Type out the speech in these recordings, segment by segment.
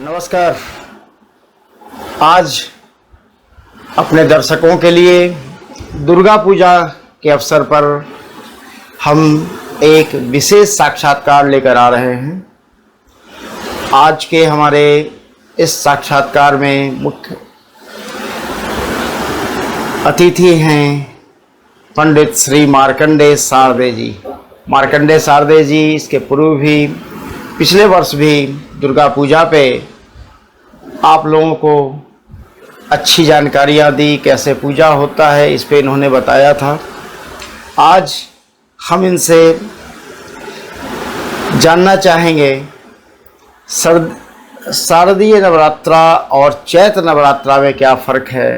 नमस्कार। आज अपने दर्शकों के लिए दुर्गा पूजा के अवसर पर हम एक विशेष साक्षात्कार लेकर आ रहे हैं। आज के हमारे इस साक्षात्कार में मुख्य अतिथि हैं पंडित श्री मार्कंडेय सारदे जी। मार्कंडेय सारदे जी इसके पूर्व भी पिछले वर्ष भी दुर्गा पूजा पे आप लोगों को अच्छी जानकारियाँ दी, कैसे पूजा होता है इस पे इन्होंने बताया था। आज हम इनसे जानना चाहेंगे शारदीय नवरात्रा और चैत्र नवरात्रा में क्या फ़र्क है।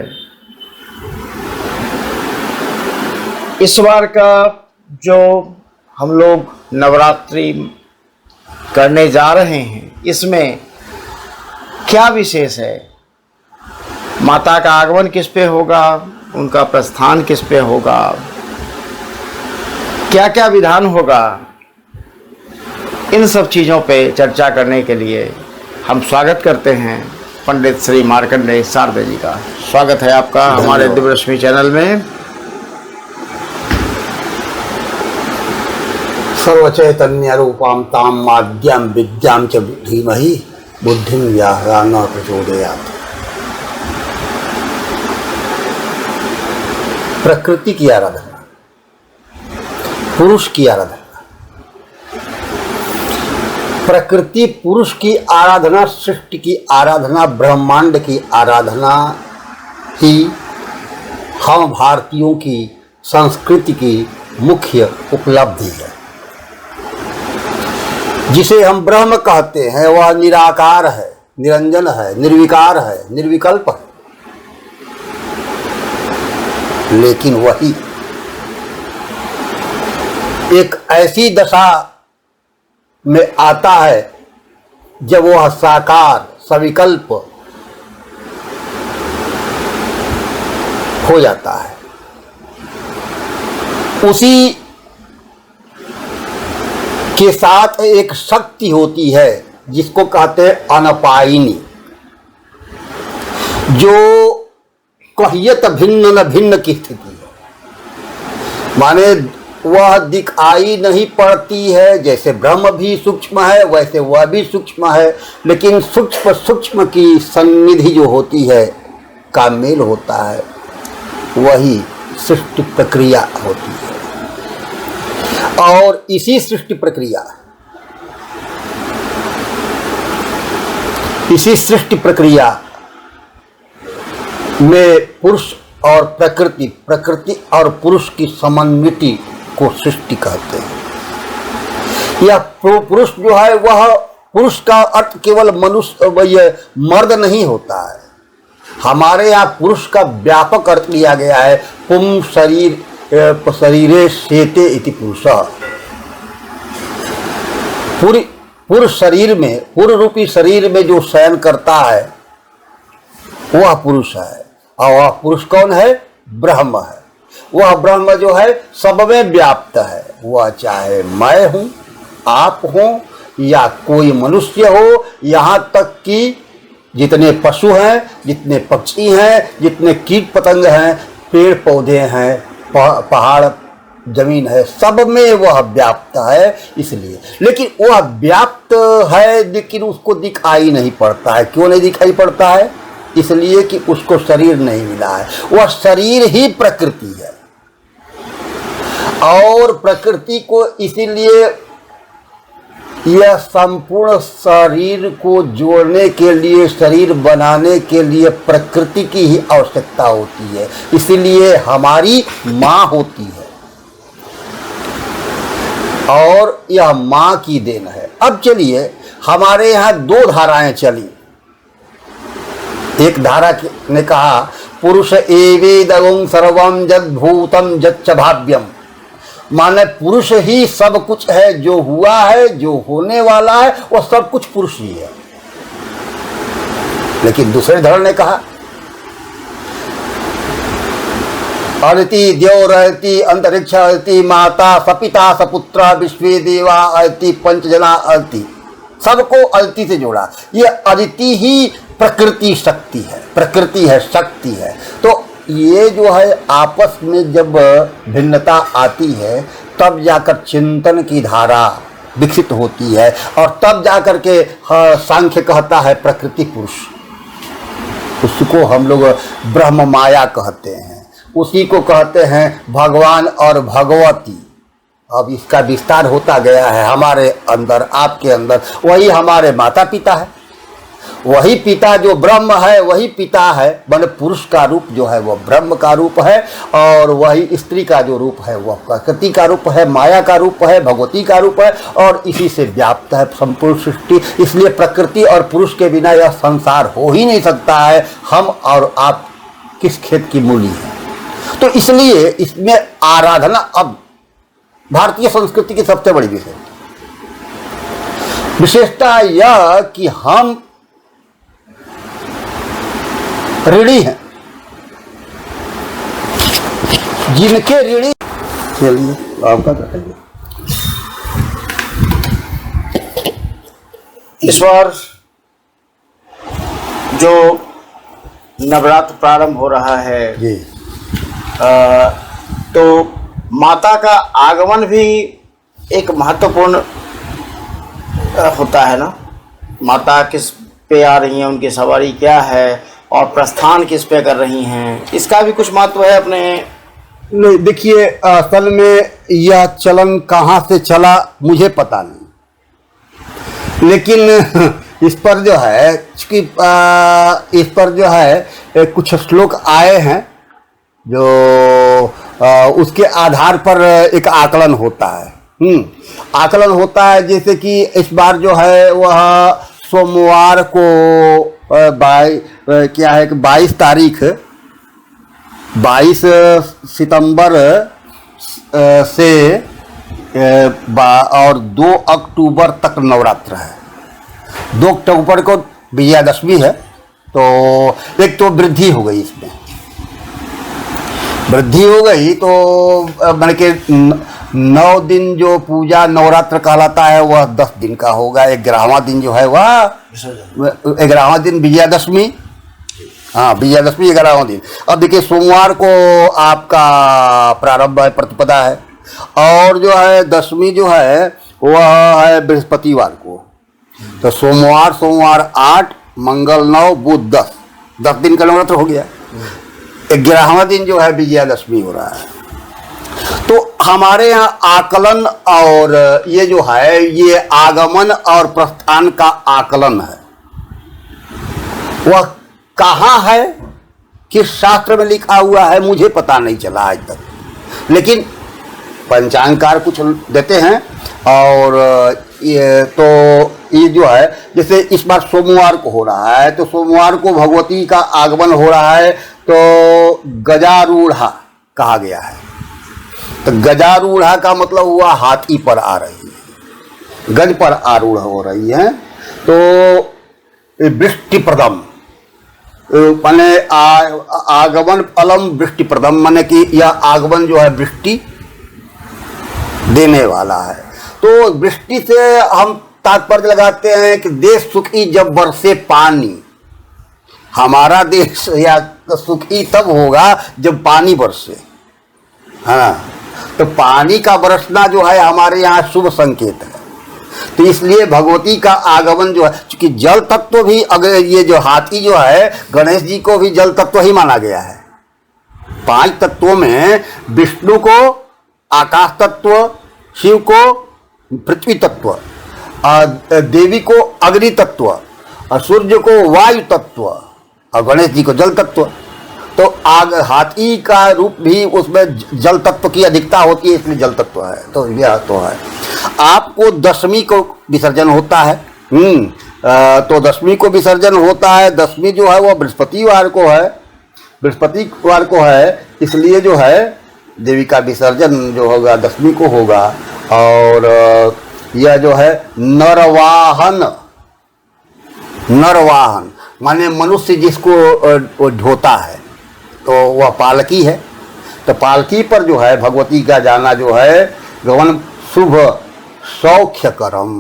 इस बार का जो हम लोग नवरात्रि करने जा रहे हैं इसमें क्या विशेष है, माता का आगमन किस पे होगा, उनका प्रस्थान किस पे होगा, क्या क्या विधान होगा, इन सब चीज़ों पे चर्चा करने के लिए हम स्वागत करते हैं पंडित श्री मार्कंडेय सारदे जी का। स्वागत है आपका हमारे दिव्यरश्मि चैनल में। सर्वचैतन्य रूपां तां माद्यां विद्यां च धीमहि बुद्धिं व्याहरा न प्रचोदयात्। प्रकृति की आराधना, पुरुष की आराधना, प्रकृति पुरुष की आराधना, सृष्टि की आराधना, ब्रह्मांड की आराधना ही हम भारतीयों की संस्कृति की मुख्य उपलब्धि है। जिसे हम ब्रह्म कहते हैं वह निराकार है, निरंजन है, निर्विकार है, निर्विकल्प है, लेकिन वही एक ऐसी दशा में आता है जब वह साकार सविकल्प हो जाता है। उसी के साथ एक शक्ति होती है जिसको कहते हैं अनपायिनी, जो कहियत भिन्न न भिन्न की स्थिति है। माने वह दिखाई नहीं पड़ती है, जैसे ब्रह्म भी सूक्ष्म है वैसे वह भी सूक्ष्म है, लेकिन सूक्ष्म सूक्ष्म की सन्निधि जो होती है का मेल होता है, वही सृष्टि प्रक्रिया होती है। और इसी सृष्टि प्रक्रिया में पुरुष और प्रकृति, प्रकृति और पुरुष की समन्विति को सृष्टि कहते हैं। यह पुरुष जो है वह पुरुष का अर्थ केवल मनुष्य मर्द नहीं होता है। हमारे यहाँ पुरुष का व्यापक अर्थ लिया गया है। पुम शरीरे शेते इति पुरुषः। पुरुष शरीर में, पुरुष रूपी शरीर में जो शयन करता है वह पुरुष है। और वह पुरुष कौन है? ब्रह्म है। वह ब्रह्म जो है सब में व्याप्त है। वह चाहे मैं हूँ, आप हो या कोई मनुष्य हो, यहाँ तक कि जितने पशु हैं, जितने पक्षी हैं, जितने कीट पतंग हैं, पेड़ पौधे हैं, पहाड़ जमीन है, सब में वह व्याप्त है। इसलिए लेकिन वह व्याप्त है लेकिन उसको दिखाई नहीं पड़ता है। क्यों नहीं दिखाई पड़ता है? इसलिए कि उसको शरीर नहीं मिला है। वह शरीर ही प्रकृति है। और प्रकृति को इसीलिए यह संपूर्ण शरीर को जोड़ने के लिए, शरीर बनाने के लिए प्रकृति की ही आवश्यकता होती है। इसीलिए हमारी माँ होती है और यह माँ की देन है। अब चलिए, हमारे यहाँ दो धाराएं चली। एक धारा ने कहा पुरुष एवेदं सर्वं जद्भूतं जच्च भाव्यम, माने पुरुष ही सब कुछ है, जो हुआ है, जो होने वाला है, वो सब कुछ पुरुष ही है। लेकिन दूसरे धर्म ने कहा अर्ति द्यौरति अंतरिक्ष अर्ति माता सपिता सपुत्रा विश्वे देवा अर्ति पंचजना अर्ति सबको अदिति से जोड़ा। ये अदिति ही प्रकृति शक्ति है, प्रकृति है, शक्ति है। तो ये जो है आपस में जब भिन्नता आती है तब जाकर चिंतन की धारा विकसित होती है, और तब जाकर के सांख्य कहता है प्रकृति पुरुष, उसको हम लोग ब्रह्म माया कहते हैं, उसी को कहते हैं भगवान और भगवती। अब इसका विस्तार होता गया है हमारे अंदर, आपके अंदर। वही हमारे माता पिता है, वही पिता जो ब्रह्म है वही पिता है, माने पुरुष का रूप जो है वह ब्रह्म का रूप है, और वही स्त्री का जो रूप है वह प्रकृति का रूप है, माया का रूप है, भगवती का रूप है, और इसी से व्याप्त है संपूर्ण सृष्टि। इसलिए प्रकृति और पुरुष के बिना यह संसार हो ही नहीं सकता है। हम और आप किस खेत की मूली है। तो इसलिए इसमें आराधना अब भारतीय संस्कृति की सबसे बड़ी विशेषता यह कि हम ऋणी हैं, जिनके ऋणी। चलिए आपका बताइए। इस बार जो नवरात्र प्रारंभ हो रहा है जी, तो माता का आगमन भी एक महत्वपूर्ण होता है ना। माता किस पे आ रही हैं, उनकी सवारी क्या है, और प्रस्थान किस पे कर रही हैं, इसका भी कुछ महत्व है अपने। नहीं देखिए, असल में यह चलन कहाँ से चला मुझे पता नहीं, लेकिन इस पर जो है कि इस पर जो है कुछ श्लोक आए हैं जो उसके आधार पर एक आकलन होता है। आकलन होता है, जैसे कि इस बार जो है वह सोमवार को क्या है कि 22 तारीख 22 सितंबर से और 2 अक्टूबर तक नवरात्र है। 2 अक्टूबर को विजयादशमी है। तो एक तो वृद्धि हो गई, इसमें वृद्धि हो गई, तो मैंने कि 9 दिन जो पूजा नवरात्र कहलाता है वह 10 दिन का होगा। 11वां दिन जो है वह 11वां दिन विजयादशमी। हाँ, विजयादशमी 11वां दिन। अब देखिए, सोमवार को आपका प्रारंभ है, प्रतिपदा है, और जो है दशमी जो है वह है बृहस्पतिवार को। तो सोमवार 8, मंगल 9, बुध 10 दिन का नवरात्र हो गया। 11वां दिन जो है विजयादशमी हो रहा है। तो हमारे यहाँ आकलन और ये जो है ये आगमन और प्रस्थान का आकलन है, वह कहाँ है, किस शास्त्र में लिखा हुआ है मुझे पता नहीं चला आज तक। लेकिन पंचांगकार कुछ देते हैं, और ये जो है जैसे इस बार सोमवार को हो रहा है, तो सोमवार को भगवती का आगमन हो रहा है, तो गजारूढ़ा कहा गया है। तो गजारूढ़ा का मतलब हुआ हाथी पर आ रही है, गज पर आरूढ़ हो रही है। तो वृष्टि प्रदम माने आगमन फलम वृष्टि प्रदम, माने कि यह आगमन जो है वृष्टि देने वाला है। तो वृष्टि से हम तात्पर्य लगाते हैं कि देश सुखी जब बरसे पानी। हमारा देश या सुखी तब होगा जब पानी बरसे। हाँ, तो पानी का बरसना जो है हमारे यहाँ शुभ संकेत है। तो इसलिए भगवती का आगमन जो है, क्योंकि जल तत्व भी, अगर ये जो हाथी जो है गणेश जी को भी जल तत्व ही माना गया है। 5 तत्वों में विष्णु को आकाश तत्व, शिव को पृथ्वी तत्व, देवी को अग्नि तत्व, और सूर्य को वायु तत्व, और गणेश जी को जल तत्व। तो हाथी का रूप भी उसमें जल तत्व की अधिकता होती है, इसलिए जल तत्व है। तो यह तो है। आपको दशमी को विसर्जन होता है। तो दशमी को विसर्जन होता है। दशमी जो है वह बृहस्पतिवार को है, बृहस्पतिवार को है, इसलिए जो है देवी का विसर्जन जो होगा दशमी को होगा। और यह जो है नरवाहन माने मनुष्य जिसको ढोता है, तो वह पालकी है। तो पालकी पर जो है भगवती का जाना जो है गमन शुभ सौख्यकरम,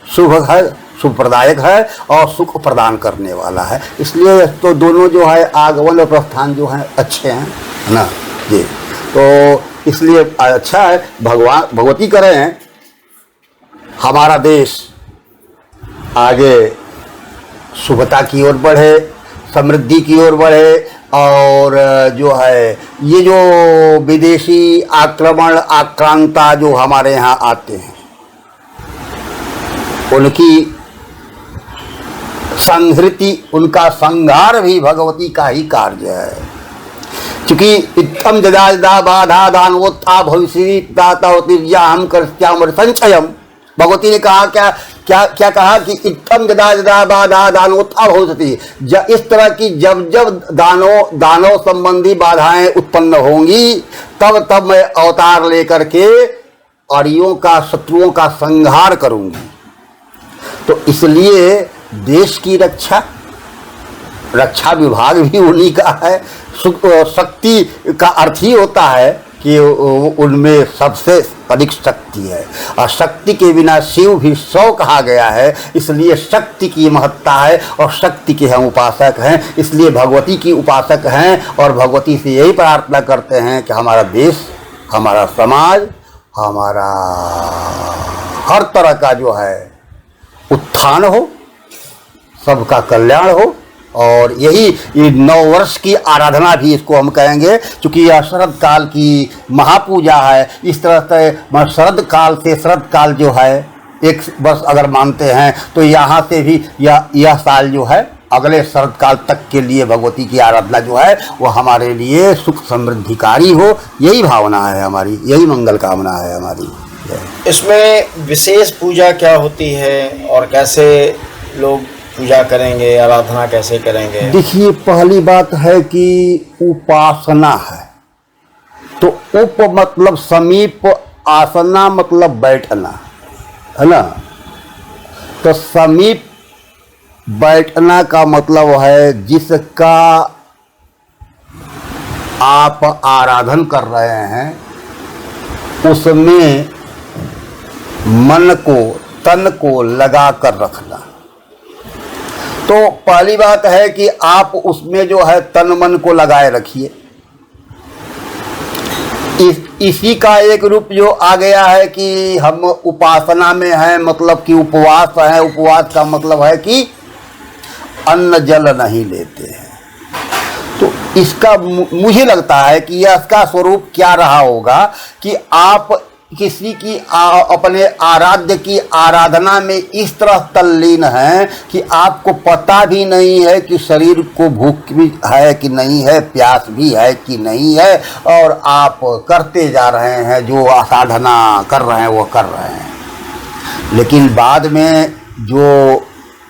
शुभ है, सुखप्रदायक है और सुख प्रदान करने वाला है। इसलिए तो दोनों जो है आगमन और प्रस्थान जो है अच्छे हैं, है ना जी। तो इसलिए अच्छा है, भगवती करें हमारा देश आगे शुभता की ओर बढ़े, समृद्धि की ओर बढ़े, और जो है ये जो विदेशी आक्रमण आक्रांता जो हमारे यहाँ आते हैं उनकी संहृति, उनका संहार भी भगवती का ही कार्य है। क्योंकि इत्थम जदा जदा बाधा दानवोत्था भविष्य दाता हम कर्त्याम संचयम, भगवती ने कहा क्या कहा कि इत्थम जदा जदा बाधा दानवोत्था भविष्यति, इस तरह की जब जब दानव संबंधी बाधाएं उत्पन्न होंगी तब तब मैं अवतार लेकर के अरियों का, शत्रुओं का संहार करूंगी। तो इसलिए देश की रक्षा विभाग भी उन्हीं का है। शक्ति का अर्थ ही होता है कि उनमें सबसे अधिक शक्ति है, और शक्ति के बिना शिव भी 100 कहा गया है। इसलिए शक्ति की महत्ता है और शक्ति के हम उपासक हैं, इसलिए भगवती की उपासक हैं और भगवती से यही प्रार्थना करते हैं कि हमारा देश, हमारा समाज, हमारा हर तरह का जो है उत्थान हो, सबका कल्याण हो। और यही 9 वर्ष की आराधना भी इसको हम कहेंगे, क्योंकि यह शरद काल की महापूजा है। इस तरह से शरद काल से शरद काल जो है 1 वर्ष अगर मानते हैं तो यहाँ से भी यह साल जो है अगले शरद काल तक के लिए भगवती की आराधना जो है वो हमारे लिए सुख समृद्धिकारी हो, यही भावना है हमारी, यही मंगल कामना है हमारी। इसमें विशेष पूजा क्या होती है और कैसे लोग पूजा करेंगे, आराधना कैसे करेंगे? देखिए, पहली बात है कि उपासना है। तो उप मतलब समीप, आसना मतलब बैठना, है ना। तो समीप बैठना का मतलब है जिसका आप आराधन कर रहे हैं उसमें मन को, तन को लगा कर रखना। तो पहली बात है कि आप उसमें जो है तन मन को लगाए रखिए। इसी का एक रूप जो आ गया है कि हम उपासना में हैं, मतलब कि उपवास है। उपवास का मतलब है कि अन्न जल नहीं लेते हैं। तो इसका मुझे लगता है कि इसका स्वरूप क्या रहा होगा कि आप किसी की अपने आराध्य की आराधना में इस तरह तल्लीन हैं कि आपको पता भी नहीं है कि शरीर को भूख भी है कि नहीं है, प्यास भी है कि नहीं है, और आप करते जा रहे हैं, जो साधना कर रहे हैं वो कर रहे हैं। लेकिन बाद में जो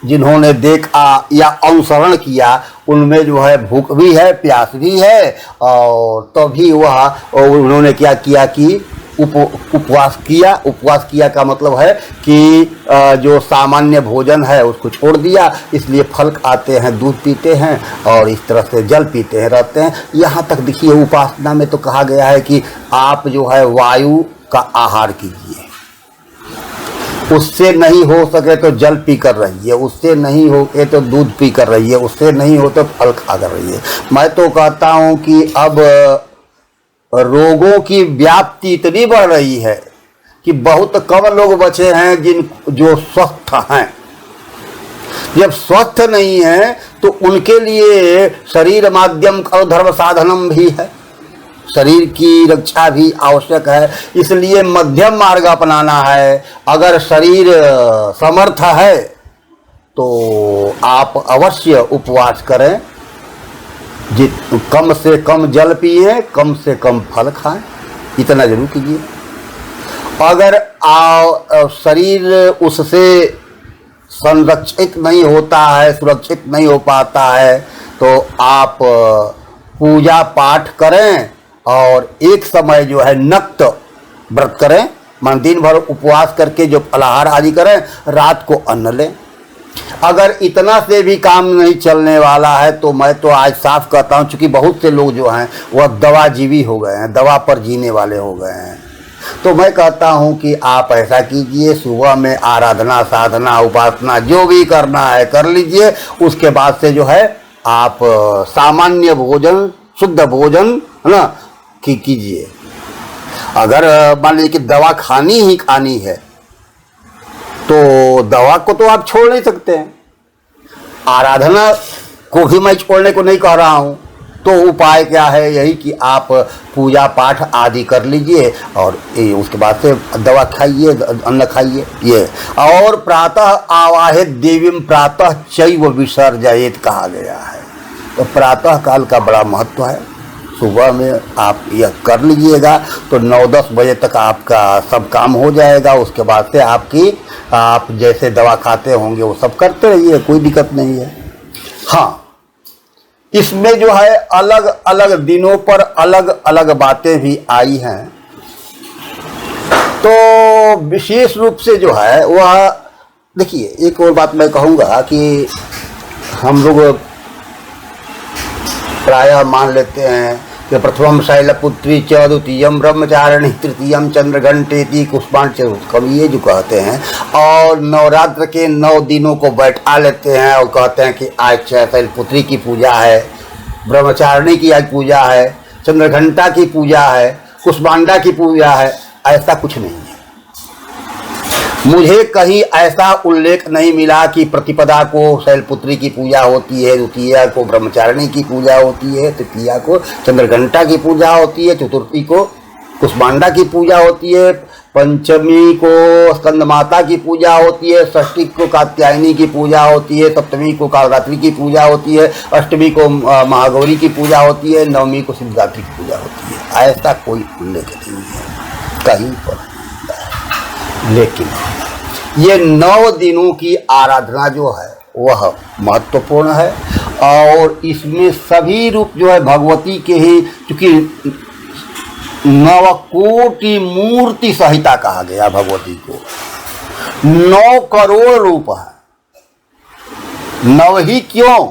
जिन्होंने देखा या अनुसरण किया उनमें जो है भूख भी है, प्यास भी है, और तभी उन्होंने क्या किया कि उपवास किया। उपवास किया का मतलब है कि जो सामान्य भोजन है उसको छोड़ दिया। इसलिए फल खाते हैं, दूध पीते हैं और इस तरह से जल पीते हैं, रहते हैं। यहाँ तक देखिए, उपासना में तो कहा गया है कि आप जो है वायु का आहार कीजिए, उससे नहीं हो सके तो जल पी कर रहिए, उससे नहीं हो के तो दूध पी कर रहिए, उससे नहीं हो तो फल खा कर रहिए। मैं तो कहता हूँ कि अब रोगों की व्याप्ति इतनी बढ़ रही है कि बहुत कम लोग बचे हैं जो स्वस्थ हैं। जब स्वस्थ नहीं है तो उनके लिए शरीर माध्यम करो धर्म साधनम भी है, शरीर की रक्षा भी आवश्यक है। इसलिए मध्यम मार्ग अपनाना है। अगर शरीर समर्थ है तो आप अवश्य उपवास करें, कम से कम जल पिए, कम से कम फल खाएं, इतना जरूर कीजिए। अगर शरीर उससे संरक्षित नहीं होता है, सुरक्षित नहीं हो पाता है, तो आप पूजा पाठ करें और एक समय जो है नक्त व्रत करें, मान दिन भर उपवास करके जो फलाहार आदि करें, रात को अन्न लें। अगर इतना से भी काम नहीं चलने वाला है तो मैं तो आज साफ कहता हूँ, चूँकि बहुत से लोग जो हैं वह दवा जीवी हो गए हैं, दवा पर जीने वाले हो गए हैं। तो मैं कहता हूँ कि आप ऐसा कीजिए, सुबह में आराधना साधना उपासना जो भी करना है कर लीजिए। उसके बाद से जो है आप सामान्य भोजन शुद्ध भोजन है ना कीजिए। अगर मान लीजिए कि दवा खानी ही खानी है तो दवा को तो आप छोड़ नहीं सकते हैं, आराधना को भी मैं छोड़ने को नहीं कह रहा हूँ। तो उपाय क्या है, यही कि आप पूजा पाठ आदि कर लीजिए और उसके बाद से दवा खाइए, अन्न खाइए। ये और प्रातः आवाहित देवीम प्रातः चैव विसर्जयेत कहा गया है। तो प्रातः काल का बड़ा महत्व है। सुबह में आप यह कर लीजिएगा तो 9-10 बजे तक आपका सब काम हो जाएगा। उसके बाद से आप जैसे दवा खाते होंगे वो सब करते रहिए, कोई दिक्कत नहीं है। हाँ, इसमें जो है अलग अलग दिनों पर अलग अलग बातें भी आई हैं। तो विशेष रूप से जो है वह देखिए, एक और बात मैं कहूँगा कि हम लोग प्रायः मान लेते हैं कि प्रथमम शैलपुत्री च द्वितीयम ब्रह्मचारिणी तृतीयम चंद्रघंटेति पुष्पांचम, ये जो कहते हैं। और नवरात्र के 9 दिनों को बैठा लेते हैं और कहते हैं कि आज शैलपुत्री की पूजा है, ब्रह्मचारिणी की आज पूजा है, चंद्रघंटा की पूजा है, कुष्मांडा की पूजा है। ऐसा कुछ नहीं है। मुझे कहीं ऐसा उल्लेख नहीं मिला कि प्रतिपदा को शैलपुत्री की पूजा होती है, द्वितीया को ब्रह्मचारिणी की पूजा होती है, तृतीया को चंद्रघंटा की पूजा होती है, चतुर्थी को कुष्मांडा की पूजा होती है, पंचमी को स्कंद माता की पूजा होती है, षष्ठी को कात्यायनी की पूजा होती है, सप्तमी को कालरात्रि की पूजा होती है, अष्टमी को महागौरी की पूजा होती है, नवमी को शिवरात्रि की पूजा होती है। ऐसा कोई उल्लेख नहीं है कहीं पर। लेकिन ये 9 दिनों की आराधना जो है वह महत्वपूर्ण है और इसमें सभी रूप जो है भगवती के ही, चूँकि 9 कोटि मूर्ति संहिता कहा गया भगवती को। 9 करोड़ रूप है। 9 ही क्यों,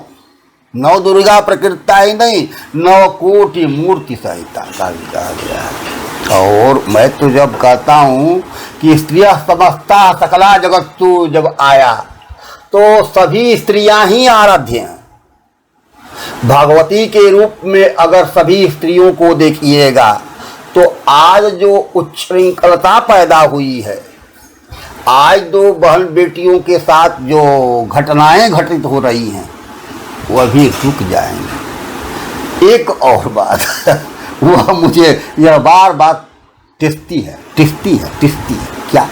9 दुर्गा प्रकृता ही नहीं, 9 कोटि मूर्ति संहिता का भी कहा गया है। और मैं तो जब कहता हूँ कि स्त्रियां समस्ता सकला जगत्तु जब आया तो सभी स्त्रियां ही आराध्य हैं। भगवती के रूप में अगर सभी स्त्रियों को देखिएगा तो आज जो उच्छृंखलता पैदा हुई है, आज 2 बहन बेटियों के साथ जो घटनाएं घटित हो रही हैं वह भी रुक जाएंगे। एक और बात वह मुझे यह बार टिसती है क्या,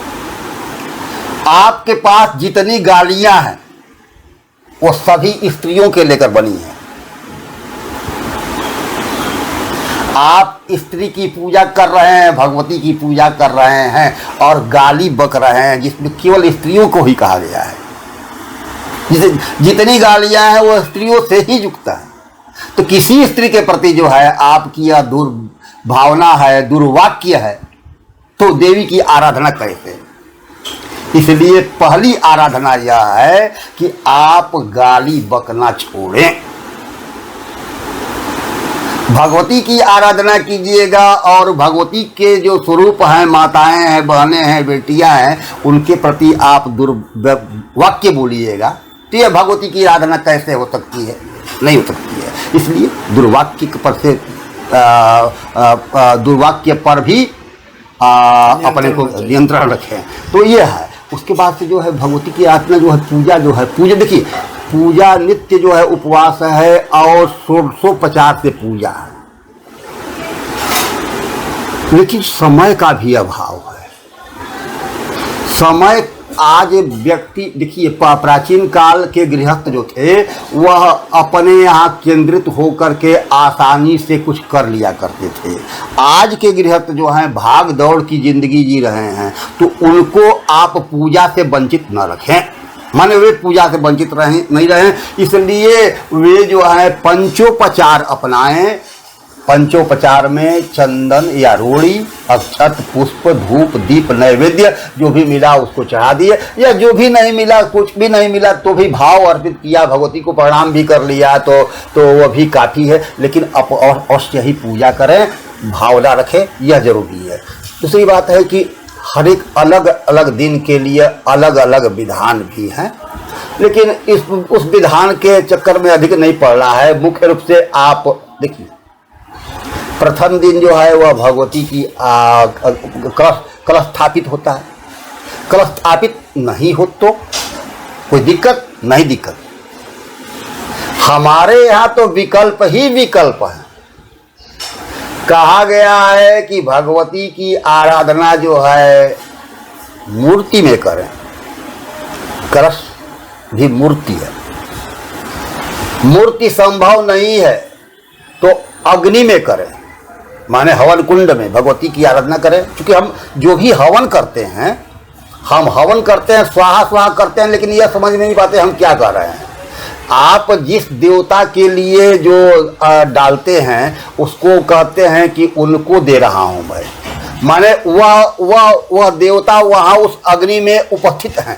आपके पास जितनी गालियां हैं वो सभी स्त्रियों के लेकर बनी हैं। आप स्त्री की पूजा कर रहे हैं, भगवती की पूजा कर रहे हैं और गाली बक रहे हैं जिसमें केवल स्त्रियों को ही कहा गया है। जितनी गालियां हैं वो स्त्रियों से ही युक्त है। तो किसी स्त्री के प्रति जो है आपकी यह दुर्भावना है, दुर्वाक्य है, तो देवी की आराधना कैसे। इसलिए पहली आराधना यह है कि आप गाली बकना छोड़ें, भगवती की आराधना कीजिएगा और भगवती के जो स्वरूप हैं, माताएं हैं, बहनें हैं, बेटियां हैं, उनके प्रति आप दुर्वाक्य बोलिएगा। तो यह भगवती की आराधना कैसे हो सकती है, नहीं हो सकती है। इसलिए दुर्वाक्य पर से दुर्वाक्य पर भी अपने को नियंत्रण रखें। तो ये है। उसके बाद से जो है भगवती की आराधना जो है, पूजा देखिए, पूजा नित्य जो है उपवास है और 150 से पूजा है। लेकिन समय का भी अभाव है। समय आज व्यक्ति देखिए, प्राचीन काल के गृहस्थ जो थे वह अपने यहाँ केंद्रित होकर के आसानी से कुछ कर लिया करते थे। आज के गृहस्थ जो हैं भाग दौड़ की जिंदगी जी रहे हैं, तो उनको आप पूजा से वंचित न रखें। माने वे पूजा से वंचित नहीं रहें, इसलिए वे जो है पंचोपचार अपनाएं। पंचोपचार में चंदन या रोड़ी, अक्षत, पुष्प, धूप, दीप, नैवेद्य जो भी मिला उसको चढ़ा दिए, या जो भी नहीं मिला, कुछ भी नहीं मिला तो भी भाव अर्पित किया, भगवती को प्रणाम भी कर लिया तो वह भी काफ़ी है। लेकिन अवश्य ही पूजा करें, भावना रखें, यह जरूरी है। दूसरी बात है कि हर एक अलग अलग दिन के लिए अलग अलग विधान भी हैं, लेकिन उस विधान के चक्कर में अधिक नहीं पड़ रहा है। मुख्य रूप से आप देखिए, प्रथम दिन जो है वह भगवती की कलश स्थापित होता है। कलश स्थापित नहीं हो तो कोई दिक्कत नहीं, दिक्कत हमारे यहाँ तो विकल्प ही विकल्प है। कहा गया है कि भगवती की आराधना जो है मूर्ति में करें, कलश भी मूर्ति है। मूर्ति संभव नहीं है तो अग्नि में करें, माने हवन कुंड में भगवती की आराधना करें। क्योंकि हम जो भी हवन करते हैं, हम हवन करते हैं, स्वाहा स्वाहा करते हैं, लेकिन यह समझ नहीं पाते हम क्या कर रहे हैं। आप जिस देवता के लिए जो डालते हैं उसको कहते हैं कि उनको दे रहा हूं मैं, माने वह देवता वहां उस अग्नि में उपस्थित हैं,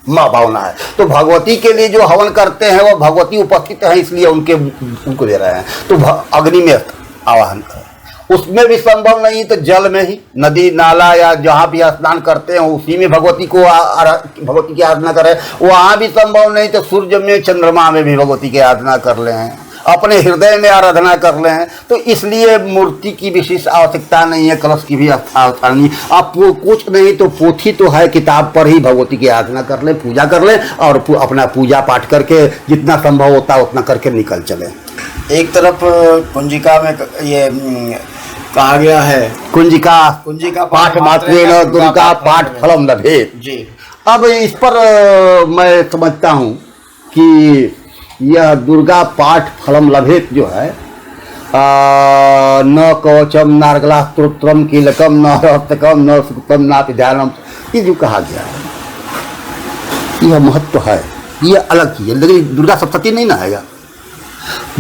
माँ भावना है। तो भगवती के लिए जो हवन करते हैं वह भगवती उपस्थित है, इसलिए उनको दे रहे हैं। तो अग्नि में आवाहन करें। उसमें भी संभव नहीं तो जल में ही, नदी नाला या जहाँ भी स्नान करते हैं उसी में भगवती की आराधना करें। वहाँ भी संभव नहीं तो सूर्य में, चंद्रमा में भी भगवती की आराधना कर लें, अपने हृदय में आराधना कर लें। तो इसलिए मूर्ति की विशेष आवश्यकता नहीं है, कलश की भी आवश्यकता नहीं। आप कुछ नहीं तो पोथी तो है, किताब पर ही भगवती की आराधना कर लें, पूजा कर लें और अपना पूजा पाठ करके जितना संभव होता है उतना करके निकल चलें। एक तरफ कुंजिका में ये कहा गया है, कुंजिका पाठ मात्रेण दुर्गा पाठ फलम लभेत जी। अब इस पर मैं समझता हूँ कि यह दुर्गा पाठ फलम लभेत जो है, न कवचम नारगला स्तोत्रम कीलकम न हस्तकम न सुक्तम नापि ध्यानम, ये जो कहा गया है यह महत्व है, यह अलग चीज है। लेकिन दुर्गा सप्तती नहीं नहाएगा,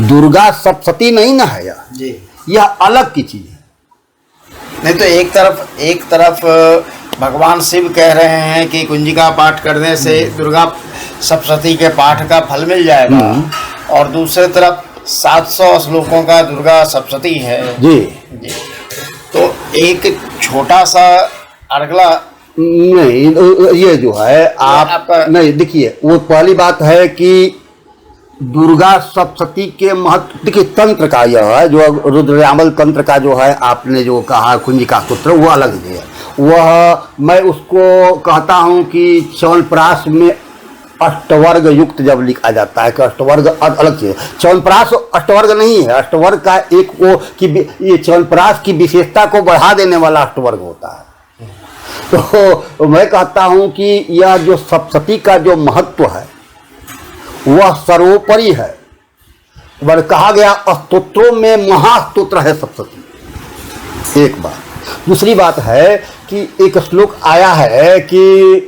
दुर्गा सप्तती नहीं नहाएगा जी, यह अलग की चीज है। नहीं तो एक तरफ भगवान शिव कह रहे हैं कि कुंजिका पाठ करने से दुर्गा सप्तती के पाठ का फल मिल जाएगा, और दूसरे तरफ 700 श्लोकों का दुर्गा सप्तती है जी। तो एक छोटा सा अड़गला नहीं, ये जो है आपका नहीं, देखिए वो पहली बात है कि दुर्गा सप्तती के महत्व, देखिए तंत्र का यह है जो रुद्रयामल तंत्र का जो है आपने जो कहा कुंजिका सूत्र, वो अलग है। वह मैं उसको कहता हूँ कि च्यवनप्राश में अष्टवर्ग युक्त जब लिखा जाता है कि अष्टवर्ग अलग चीज है। च्यवनप्राश अष्टवर्ग नहीं है, अष्टवर्ग का एक वो कि ये च्यवनप्राश की विशेषता को बढ़ा देने वाला अष्टवर्ग होता है। तो मैं कहता हूँ कि यह जो सप्तती का जो महत्व है वह सर्वोपरि है। वह कहा गया स्तोत्रों में महास्तोत्र है सप्तती, एक बात। दूसरी बात है कि एक श्लोक आया है कि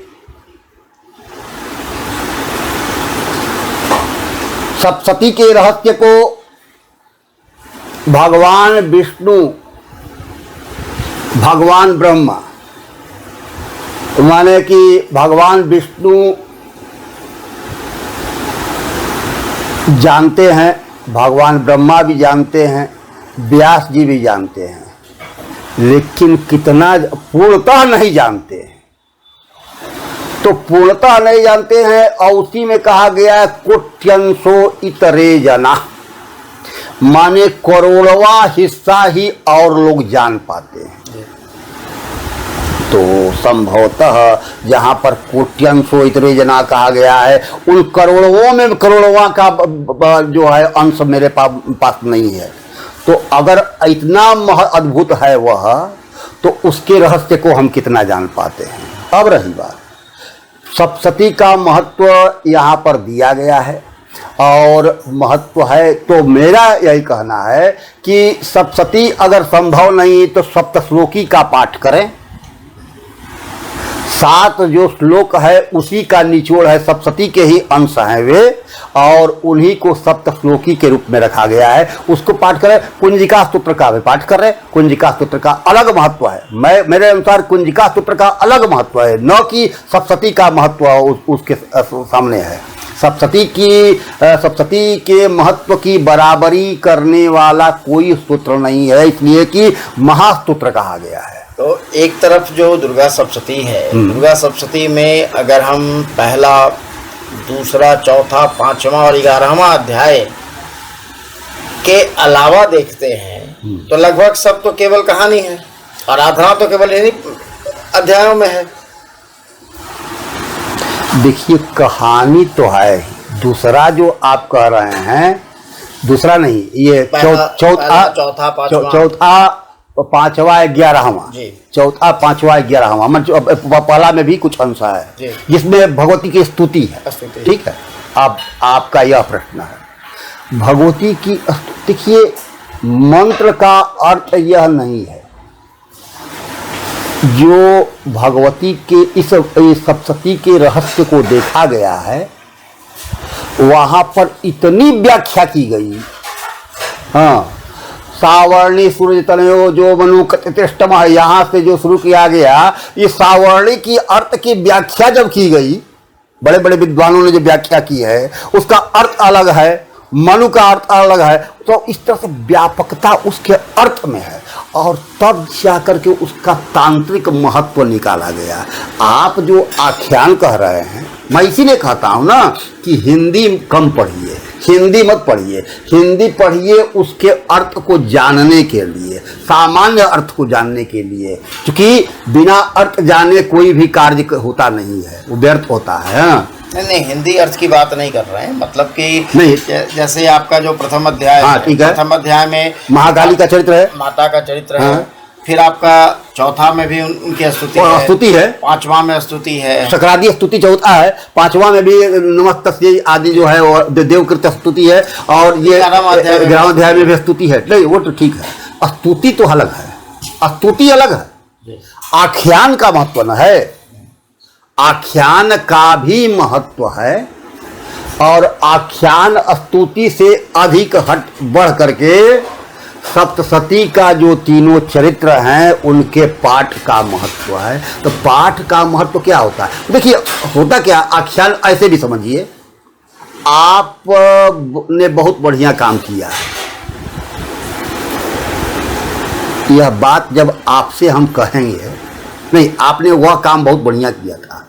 सप्तती के रहस्य को भगवान विष्णु, भगवान ब्रह्मा, माने कि भगवान विष्णु जानते हैं, भगवान ब्रह्मा भी जानते हैं, व्यास जी भी जानते हैं, लेकिन कितना पूर्णतः नहीं जानते हैं। तो पूर्णतः नहीं जानते हैं, और उसी में कहा गया कोट्यंशो इतरे जना, माने करोड़वा हिस्सा ही और लोग जान पाते हैं। तो संभवतः जहाँ पर कोट्यंशो इतरे जना कहा गया है, उन करोड़ों में करोड़वा का जो है अंश मेरे पास नहीं है। तो अगर इतना अद्भुत है वह, तो उसके रहस्य को हम कितना जान पाते हैं। अब रही बात, सप्तती का महत्व यहाँ पर दिया गया है और महत्व है, तो मेरा यही कहना है कि सप्तती अगर संभव नहीं तो सप्तश्लोकी का पाठ करें। 7 जो श्लोक है उसी का निचोड़ है, सप्तती के ही अंश हैं वे, और उन्हीं को सप्तश्लोकी के रूप में रखा गया है, उसको पाठ करें। कुंजिका स्तोत्र का भी पाठ करें, कुंजिका स्तोत्र का अलग महत्व है। मेरे अनुसार कुंजिका स्तोत्र का अलग महत्व है, न कि सप्तती का महत्व उसके सामने है। सप्तती के महत्व की बराबरी करने वाला कोई स्तोत्र नहीं है, इसलिए कि महास्तोत्र कहा गया है। तो एक तरफ जो दुर्गा सप्तशती है, दुर्गा सप्तशती में अगर हम पहला, दूसरा, चौथा, पांचवा और 11वां अध्याय के अलावा देखते हैं तो लगभग सब तो केवल कहानी है, आराधना तो केवल इन्हीं अध्यायों में है। देखिए कहानी तो है, दूसरा जो आप कह रहे हैं, दूसरा नहीं, ये चौथा, पांचवा 11वां, चौथा, पांचवा 11वां, मतलब पहला में भी कुछ अंश है जिसमें भगवती की स्तुति है। ठीक है, अब आपका यह प्रश्न है, भगवती की देखिए मंत्र का अर्थ यह नहीं है, जो भगवती के इस सप्तशती के रहस्य को देखा गया है वहां पर इतनी व्याख्या की गई। हाँ, सावर्णी सूर्य तनयो जो मनु कतिष्ठम है, यहाँ से जो शुरू किया गया, ये सावर्णी की अर्थ की व्याख्या जब की गई, बड़े बड़े विद्वानों ने जो व्याख्या की है उसका अर्थ अलग है, मनु का अर्थ अलग है, तो इस तरह से व्यापकता उसके अर्थ में है और तब जाकर के उसका तांत्रिक महत्व निकाला गया। आप जो आख्यान कह रहे हैं, मैं इसीलिए कहता हूँ ना कि हिंदी कम पढ़िए, हिंदी मत पढ़िए, हिंदी पढ़िए उसके अर्थ को जानने के लिए, सामान्य अर्थ को जानने के लिए, क्योंकि बिना अर्थ जाने कोई भी कार्य होता नहीं है, वो व्यर्थ होता है। नहीं, हिंदी अर्थ की बात नहीं कर रहे हैं, मतलब कि नहीं, जैसे आपका जो प्रथम अध्याय है, प्रथम अध्याय में महाकाली का चरित्र है, माता का चरित्र है, फिर आपका चौथा में भी उनकी स्तुति है, पांचवा में स्तुति है, सकरादी स्तुति चौथा है, पांचवा में भी नमस्तस्यै आदि जो है वो देवकृत स्तुति है, और ये 11वां अध्याय में भी स्तुति है। नहीं, वो तो ठीक है, स्तुति तो अलग है, स्तुति अलग है, आख्यान का महत्व न है, आख्यान का भी महत्व है, और आख्यान स्तुति से अधिक हट बढ़ करके सप्तशती का जो तीनों चरित्र हैं उनके पाठ का महत्व है। तो पाठ का महत्व क्या होता है? देखिए होता क्या, आख्यान ऐसे भी समझिए, आप ने बहुत बढ़िया काम किया, यह बात जब आपसे हम कहेंगे, नहीं आपने वह काम बहुत बढ़िया किया था,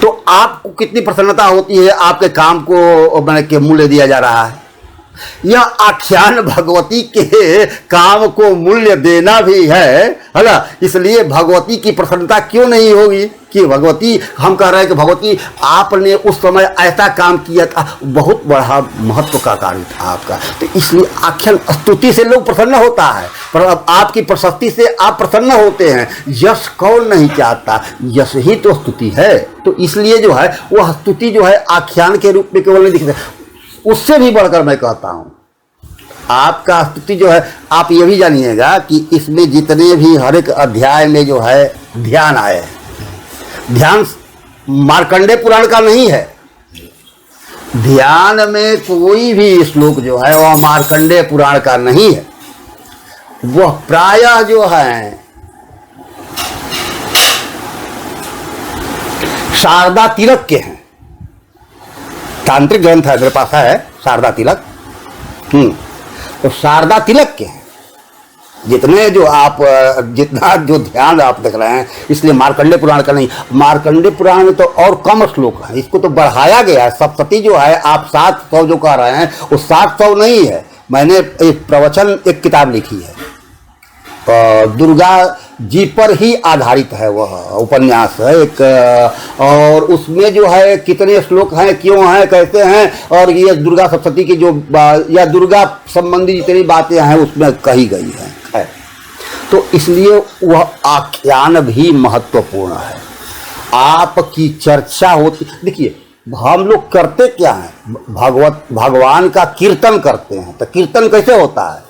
तो आपको कितनी प्रसन्नता होती है, आपके काम को मैंने के मूल्य दिया जा रहा है। यह आख्यान भगवती के काम को मूल्य देना भी है ना, इसलिए भगवती की प्रसन्नता क्यों नहीं होगी कि भगवती, हम कह रहे हैं कि भगवती आपने उस समय ऐसा काम किया था, बहुत बड़ा महत्व का कार्य था आपका, तो इसलिए आख्यान स्तुति से लोग प्रसन्न होता है, पर अब आपकी प्रशस्ति से आप प्रसन्न होते हैं। यश कौन नहीं चाहता, यश ही तो स्तुति है, तो इसलिए जो है वह स्तुति जो है आख्यान के रूप में केवल नहीं दिखता, उससे भी बढ़कर मैं कहता हूं आपका स्तुति जो है, आप ये भी जानिएगा कि इसमें जितने भी हर एक अध्याय में जो है ध्यान आए, ध्यान मार्कंडेय पुराण का नहीं है, ध्यान में कोई भी श्लोक जो है वह मार्कंडेय पुराण का नहीं है, वह प्रायः जो है शारदा तिलक के हैं, तांत्रिक ग्रंथ है मेरे पास है शारदा तिलक, तो शारदा तिलक के हैं जितने जो आप, जितना जो ध्यान आप देख रहे हैं, इसलिए मार्कंडेय पुराण का नहीं। मार्कंडेय पुराण में तो और कम श्लोक है, इसको तो बढ़ाया गया है। सप्तशती जो है आप 700 जो कह रहे हैं वो 700 नहीं है, मैंने एक प्रवचन, एक किताब लिखी है, दुर्गा जी पर ही आधारित है, वह उपन्यास है एक, और उसमें जो है कितने श्लोक हैं, क्यों हैं, कैसे हैं, और ये दुर्गा सप्तशती की जो या दुर्गा संबंधी जितनी बातें हैं उसमें कही गई हैं, तो इसलिए वह आख्यान भी महत्वपूर्ण है। आपकी चर्चा होती, देखिए हम लोग करते क्या हैं, भगवान का कीर्तन करते हैं, तो कीर्तन कैसे होता है,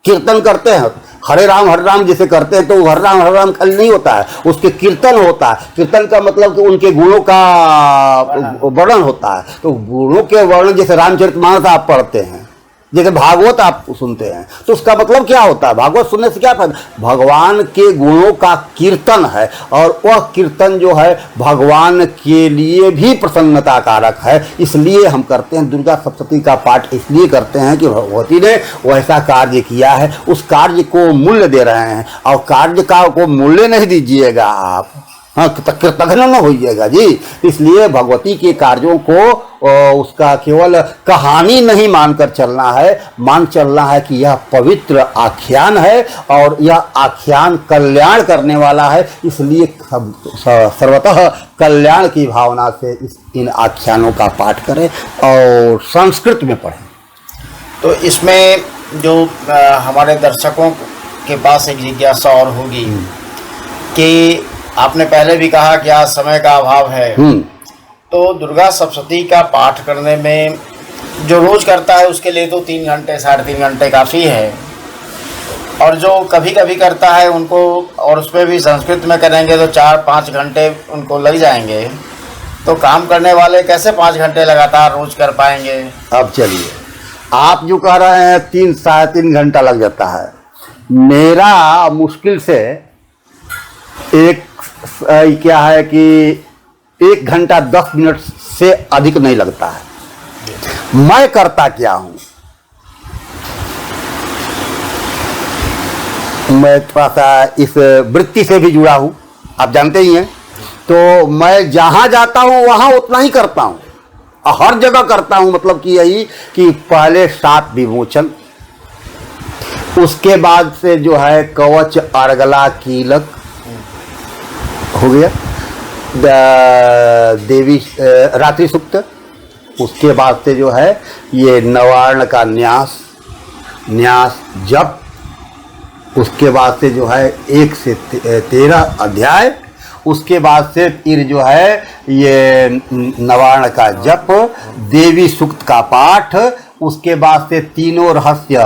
कीर्तन करते हैं हरे राम जैसे करते हैं, तो हरे राम खाली नहीं होता है, उसके कीर्तन होता है। कीर्तन का मतलब कि उनके गुणों का वर्णन होता है, तो गुणों के वर्णन, जैसे रामचरितमानस आप पढ़ते हैं, जैसे भागवत आप सुनते हैं तो उसका मतलब क्या होता है? भागवत सुनने से क्या फायदा? भगवान के गुणों का कीर्तन है, और वह कीर्तन जो है भगवान के लिए भी प्रसन्नता कारक है। इसलिए हम करते हैं दुर्गा सप्तशती का पाठ, इसलिए करते हैं कि भगवती ने वैसा कार्य किया है, उस कार्य को मूल्य दे रहे हैं। और कार्य का को मूल्य नहीं दीजिएगा आप, हाँ, कृतघ्न न होइएगा जी। इसलिए भगवती के कार्यों को उसका केवल कहानी नहीं मानकर चलना है, मान चलना है कि यह पवित्र आख्यान है और यह आख्यान कल्याण करने वाला है। इसलिए सर्वतः कल्याण की भावना से इन आख्यानों का पाठ करें और संस्कृत में पढ़ें। तो इसमें जो हमारे दर्शकों के पास एक जिज्ञासा और होगी कि आपने पहले भी कहा कि आज समय का अभाव है, तो दुर्गा सप्तशती का पाठ करने में जो रोज करता है उसके लिए तो 3 घंटे 3.5 घंटे काफ़ी है, और जो कभी कभी करता है उनको, और उसमें भी संस्कृत में करेंगे तो 4-5 घंटे उनको लग जाएंगे। तो काम करने वाले कैसे 5 घंटे लगातार रोज कर पाएंगे? अब चलिए, आप जो कह रहे हैं 3-3.5 घंटा लग जाता है, मेरा मुश्किल से एक क्या है कि 1 घंटा 10 मिनट से अधिक नहीं लगता है। मैं करता क्या हूं, मैं थोड़ा सा इस वृत्ति से भी जुड़ा हूं, आप जानते ही हैं। तो मैं जहां जाता हूं वहां उतना ही करता हूं, हर जगह करता हूं। मतलब कि यही कि पहले 7 विमोचन, उसके बाद से जो है कवच अर्गला कीलक हो गया, देवी रात्रि सूक्त, उसके बाद से जो है ये नवार्ण का न्यास जप, उसके बाद से जो है 1 से 13 अध्याय, उसके बाद से फिर जो है ये नवार्ण का जप, देवी सूक्त का पाठ, उसके बाद से तीनों रहस्य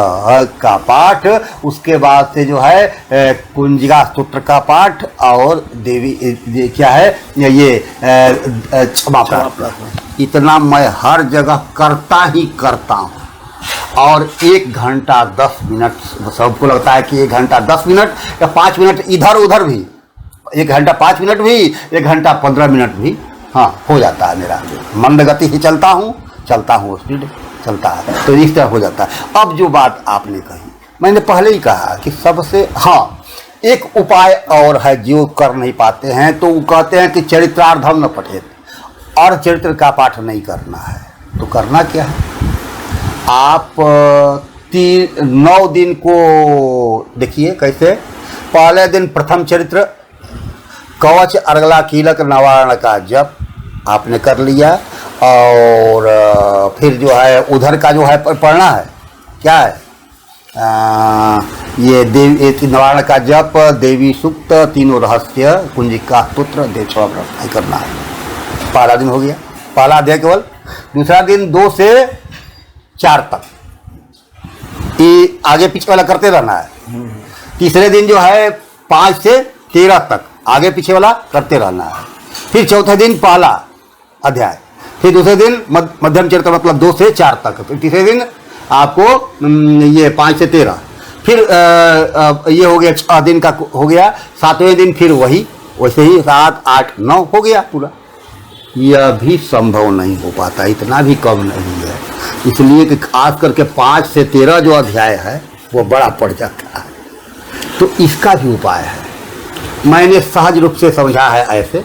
का पाठ, उसके बाद से जो है कुंजिका स्तोत्र का पाठ, और देवी क्या है ये क्षमा प्रार्थना। इतना मैं हर जगह करता ही करता हूँ। और 1 घंटा 10 मिनट, सबको लगता है कि 1 घंटा 10 मिनट या 5 मिनट इधर उधर भी, 1 घंटा 5 मिनट भी, 1 घंटा 15 मिनट भी, हाँ, हो जाता है। मेरा मंद गति से चलता हूँ स्पीड चलता है, तो इस तरह हो जाता है। अब जो बात आपने कही, मैंने पहले ही कहा कि सबसे, हाँ, एक उपाय और है जो कर नहीं पाते हैं, तो वो कहते हैं कि चरित्रार्धम न पठेत, और चरित्र का पाठ नहीं करना है। तो करना क्या है, आप 9 दिन को देखिए कैसे। पहले दिन प्रथम चरित्र, कवच अर्गला कीलक नवार्ण का जप आपने कर लिया, और फिर जो है उधर का जो है पढ़ना है, क्या है, ये देवी नवार्ण का जप, देवी सूक्त, तीनों रहस्य, कुंजिका स्तोत्र, देव करना है। पहला दिन हो गया, पहला अध्याय केवल। दूसरा दिन 2 से 4 तक, ये आगे पीछे वाला करते रहना है। तीसरे दिन जो है 5 से 13 तक आगे पीछे वाला करते रहना है। फिर चौथे दिन पहला अध्याय, फिर दूसरे दिन मध्यम चरित्र, मतलब 2 से 4 तक। फिर तीसरे दिन आपको ये 5 से 13, फिर ये हो गया 6 दिन का हो गया। 7वें दिन फिर वही वैसे ही 7, 8, 9 हो गया पूरा। यह भी संभव नहीं हो पाता, इतना भी कम नहीं है। इसलिए कि खास करके 5 से 13 जो अध्याय है वो बड़ा पड़ जाता है। तो इसका भी उपाय है, मैंने सहज रूप से समझा है ऐसे।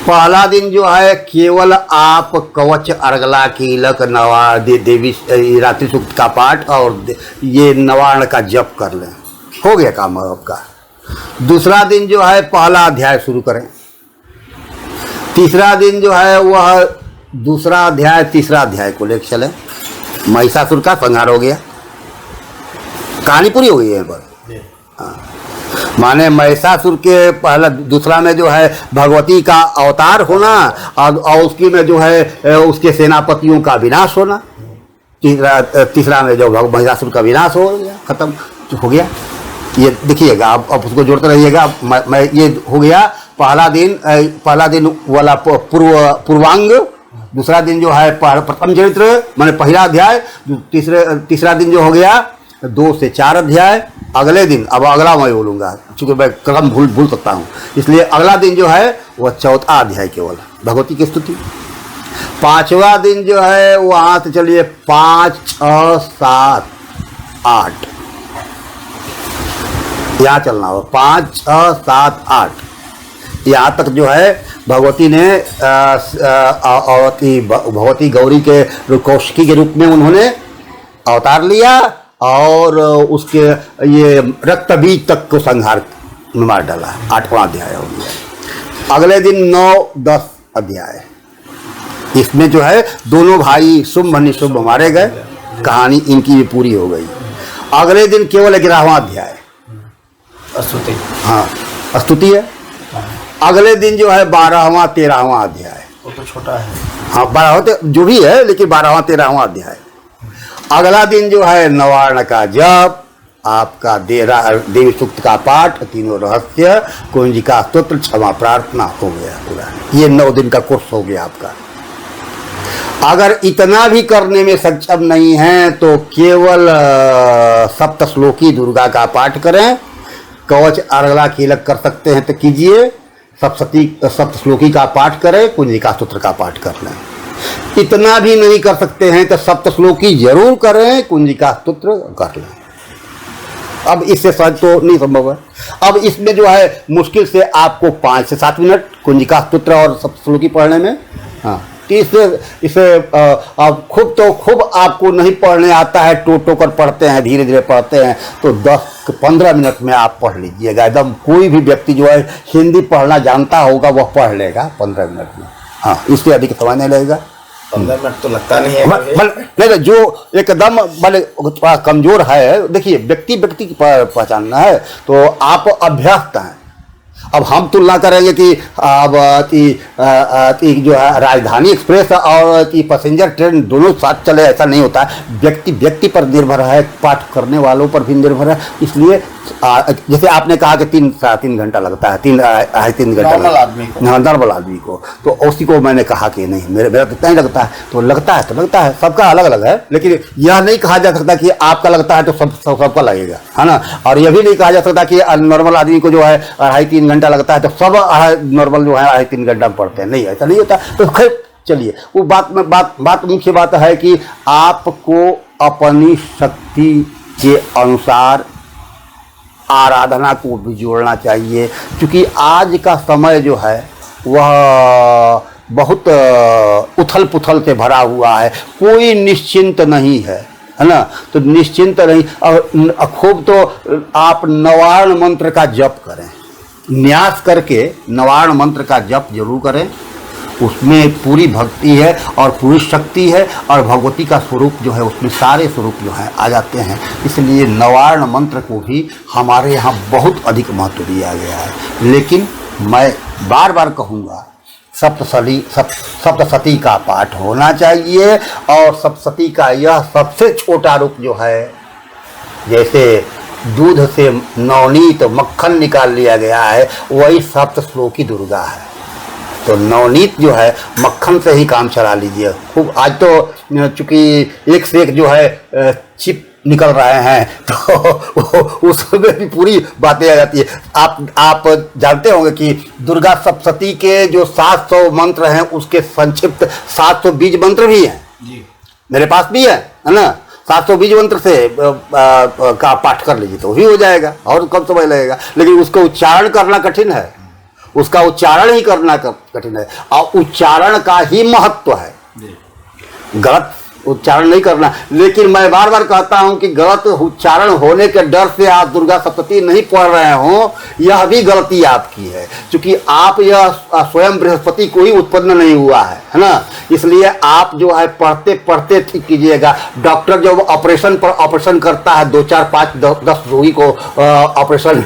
पहला दिन जो है केवल आप कवच अर्गला कीलक देवी रात्रि सूक्त का पाठ और ये नवार्ण का जप कर लें, हो गया काम आपका। दूसरा दिन जो है पहला अध्याय शुरू करें। तीसरा दिन जो है वह दूसरा अध्याय तीसरा अध्याय को लेकर चले। महिषासुर का संहार हो गया, कहानी पूरी हो गई है पर। हाँ, माने महिषासुर के पहला दूसरा में जो है भगवती का अवतार होना, और उसकी में जो है उसके सेनापतियों का विनाश होना। तीसरा में जो महिषासुर का विनाश हो गया, खत्म हो गया। ये देखिएगा, आप उसको जोड़ते रहिएगा। मैं ये हो गया पहला दिन वाला पूर्वांग, दूसरा दिन जो है प्रथम चरित्र माने पहला अध्याय, तीसरा दिन जो हो गया 2 से 4 अध्याय। अगले दिन, अब अगला मैं बोलूँगा चूँकि मैं क्रम भूल सकता हूँ, इसलिए अगला दिन जो है वह 4वां अध्याय केवल भगवती की स्तुति। 5वां दिन जो है वहाँ से चलिए 5, 6, 7, 8 यहाँ चलना हो, 5, 6, 7, 8 यहाँ तक जो है भगवती ने भगवती गौरी के कौशिकी के रूप में उन्होंने अवतार लिया और उसके ये रक्त बीज तक को संहार में मार डाला। 8वां अध्याय हो गया। अगले दिन 9, 10 अध्याय, इसमें जो है दोनों भाई शुंभ निशुंभ मारे गए, कहानी इनकी भी पूरी हो गई। अगले दिन केवल 11वां अध्याय स्तुति, हाँ स्तुति है। अगले दिन जो है 12वां 13वां अध्याय, वो तो छोटा है, हाँ 12वां जो भी है, लेकिन 12वां 13वां अध्याय। अगला दिन जो है नवार्ण का जप, आपका देवी सूक्त का पाठ, तीनों रहस्य, कुंजिका स्तोत्र, क्षमा प्रार्थना हो गया पूरा। ये 9 दिन का कोर्स हो गया आपका। अगर इतना भी करने में सक्षम नहीं है तो केवल सप्तश्लोकी दुर्गा का पाठ करें। कवच अर्गला कीलक कर सकते हैं तो कीजिए, सप्तश्लोकी का पाठ करें, कुंजिका स्तोत्र का पाठ कर लें। इतना भी नहीं कर सकते हैं तो सप्तश्लोकी जरूर करें, कुंजिका स्तोत्र कर लें। अब इससे सहज तो नहीं संभव है। अब इसमें जो है मुश्किल से आपको 5 से 7 मिनट कुंजिका स्तोत्र और सप्तश्लोकी पढ़ने में, हाँ इसे अब खूब आपको नहीं पढ़ने आता है, टो कर पढ़ते हैं, धीरे धीरे पढ़ते हैं, तो 10-15 मिनट में आप पढ़ लीजिएगा एकदम। कोई भी व्यक्ति जो है हिंदी पढ़ना जानता होगा वह पढ़ लेगा 15 मिनट में, हाँ इससे अधिक समय नहीं लगेगा। 15 मिनट तो लगता नहीं है। नहीं, जो एकदम भले थोड़ा कमजोर है, देखिए व्यक्ति की पहचानना है तो आप अभ्यस्त हैं। अब हम तुलना करेंगे कि अब जो है राजधानी एक्सप्रेस और पैसेंजर ट्रेन दोनों साथ चले, ऐसा नहीं होता है। व्यक्ति पर निर्भर है, पाठ करने वालों पर भी निर्भर है। इसलिए जैसे आपने कहा कि 3 घंटा लगता है, 3 घंटा नॉर्मल आदमी को, हाँ नॉर्मल आदमी को, तो उसी को मैंने कहा कि नहीं मेरा तो इतना ही लगता है, तो लगता है सबका अलग अलग है। लेकिन यह नहीं कहा जा सकता कि आपका लगता है तो सबका लगेगा, है ना। और यह भी नहीं कहा जा सकता कि नॉर्मल आदमी को जो है 2.5-3 घंटा लगता है तो सब नॉर्मल जो है 2.5-3 घंटा में पढ़ते हैं, नहीं ऐसा नहीं होता। तो खैर चलिए वो बात मुख्य बात है कि आपको अपनी शक्ति के अनुसार आराधना को भी जोड़ना चाहिए, क्योंकि आज का समय जो है वह बहुत उथल पुथल से भरा हुआ है, कोई निश्चिंत नहीं है ना। तो निश्चिंत नहीं, और खूब तो आप नवार्ण मंत्र का जप करें, न्यास करके नवार्ण मंत्र का जप जरूर करें। उसमें पूरी भक्ति है और पूरी शक्ति है, और भगवती का स्वरूप जो है उसमें सारे स्वरूप जो है आ जाते हैं। इसलिए नवार्ण मंत्र को भी हमारे यहाँ बहुत अधिक महत्व दिया गया है। लेकिन मैं बार बार कहूँगा सप्तशती का पाठ होना चाहिए, और सप्तशती का यह सबसे छोटा रूप जो है, जैसे दूध से नवनीत मक्खन निकाल लिया गया है, वही सप्तश्लोकी दुर्गा है। तो नवनीत जो है मक्खन से ही काम चला लीजिए खूब। आज तो चूँकि एक से एक जो है चिप निकल रहे हैं, तो उसमें भी पूरी बातें आ जाती है। आप जानते होंगे कि दुर्गा सप्तशती के जो 700 मंत्र हैं उसके संक्षिप्त 700 बीज मंत्र भी हैं जी, मेरे पास भी है ना। 700 बीज मंत्र से का पाठ कर लीजिए तो भी हो जाएगा, और कम समय लगेगा। लेकिन उसको उच्चारण करना कठिन है, उसका उच्चारण ही करना कठिन है, और उच्चारण का ही महत्व है, गलत उच्चारण नहीं करना। लेकिन मैं बार बार कहता हूं कि गलत उच्चारण होने के डर से आप दुर्गा सप्तशती नहीं पढ़ रहे हो, यह भी गलती आपकी है, क्योंकि आप यह स्वयं बृहस्पति को ही उत्पन्न नहीं हुआ है ना। इसलिए आप जो है पढ़ते पढ़ते ठीक कीजिएगा। डॉक्टर जब ऑपरेशन करता है, 2, 4, 5, 10 रोगी को ऑपरेशन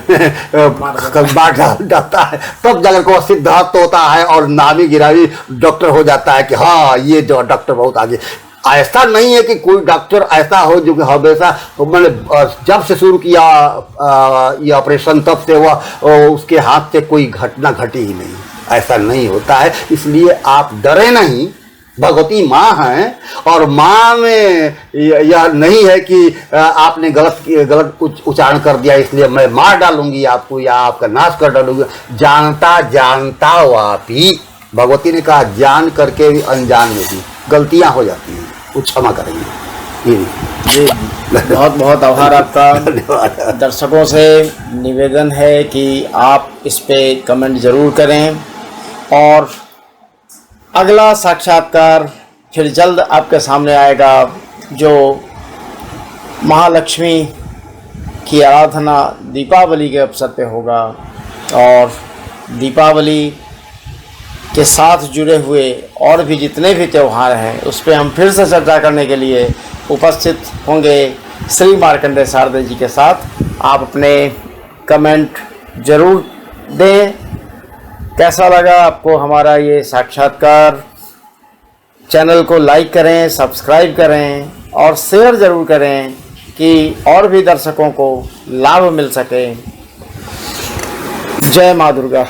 बांट डालता है, तब जाकर को सिद्धार्थ होता है और नामी गिरावी डॉक्टर हो जाता है कि हाँ ये डॉक्टर बहुत आगे। ऐसा नहीं है कि कोई डॉक्टर ऐसा हो जो कि हमेशा, मैंने जब से शुरू किया ये ऑपरेशन तब से वह उसके हाथ से कोई घटना घटी ही नहीं, ऐसा नहीं होता है। इसलिए आप डरे नहीं, भगवती माँ हैं और माँ में यह नहीं है कि आपने गलत उच्चारण कर दिया इसलिए मैं मार डालूंगी आपको या आपका नाश कर डालूंगी। जानता वापी, भगवती ने कहा जान करके भी अनजान में भी गलतियां हो जाती हैं, वो क्षमा करेंगे। जी बहुत बहुत आभार आपका। दर्शकों से निवेदन है कि आप इस पे कमेंट ज़रूर करें और अगला साक्षात्कार फिर जल्द आपके सामने आएगा, जो महालक्ष्मी की आराधना दीपावली के अवसर पे होगा। और दीपावली के साथ जुड़े हुए और भी जितने भी त्यौहार हैं उस पर हम फिर से चर्चा करने के लिए उपस्थित होंगे श्री मार्कंडेय शारदे जी के साथ। आप अपने कमेंट ज़रूर दें। कैसा लगा आपको हमारा ये साक्षात्कार? चैनल को लाइक करें, सब्सक्राइब करें और शेयर ज़रूर करें कि और भी दर्शकों को लाभ मिल सके। जय माँ दुर्गा।